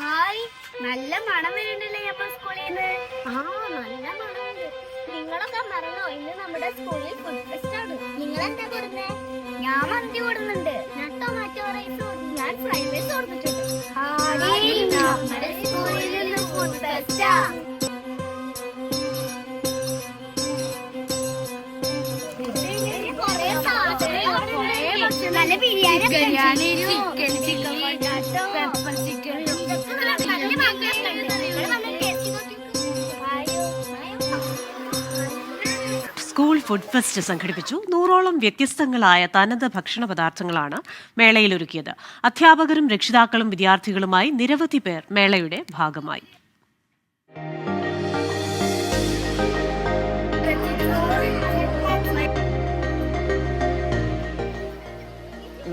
Hi, നല്ല മണം വരുന്നുണ്ടല്ലേ അപ്പൊ സ്കൂളിൽ നിന്ന്. നല്ല മണമുണ്ട്. നിങ്ങളൊക്കെ മറന്നോ? ഇന്ന് നമ്മുടെ സ്കൂളിൽ ഫുഡ് ഫെസ്റ്റ് ആണ്. നിങ്ങൾ എന്താ കൊടുത്തേ? ഞാൻ മന്തി കൊടുക്കുന്നുണ്ട്. ഞാൻ ടൊമാറ്റോ റൈസ് കൊടുത്തു. ഞാൻ ഫ്രൈഡ് റൈസ് കൊടുത്തിട്ടുണ്ട്. നമ്മുടെ സ്കൂളിൽ നിന്ന് ഫുഡ് ഫെസ്റ്റാ. നല്ല biryani, chicken potato, pepper chicken. School food fest സംഘടിപ്പിച്ചു. 100ഓളം വ്യത്യസ്തങ്ങളായ തനത് ഭക്ഷണ പദാർത്ഥങ്ങളാണ് മേളയിൽ ഒരുക്കിയത്. അധ്യാപകരും രക്ഷിതാക്കളും വിദ്യാർത്ഥികളുമായി നിരവധി പേർ മേളയുടെ ഭാഗമായി.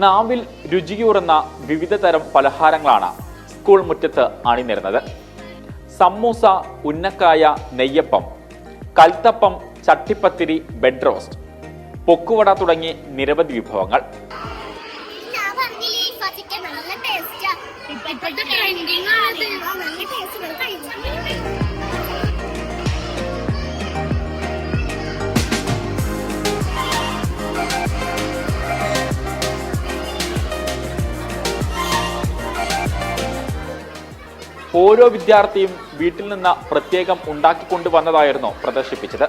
നാവിൽ രുചിയൂറുന്ന വിവിധ തരം പലഹാരങ്ങളാണ് സ്കൂൾ മുറ്റത്ത് അണിനിരന്നത്. സമൂസ, ഉന്നക്കായ, നെയ്യപ്പം, കൽത്തപ്പം, ചട്ടിപ്പത്തിരി, ബെഡ് റോസ്റ്റ്, പൊക്കുവട തുടങ്ങി നിരവധി വിഭവങ്ങൾ. ഓരോ വിദ്യാർത്ഥിയും വീട്ടിൽ നിന്ന് പ്രത്യേകം ഉണ്ടാക്കിക്കൊണ്ടുവന്നതായിരുന്നു പ്രദർശിപ്പിച്ചത്.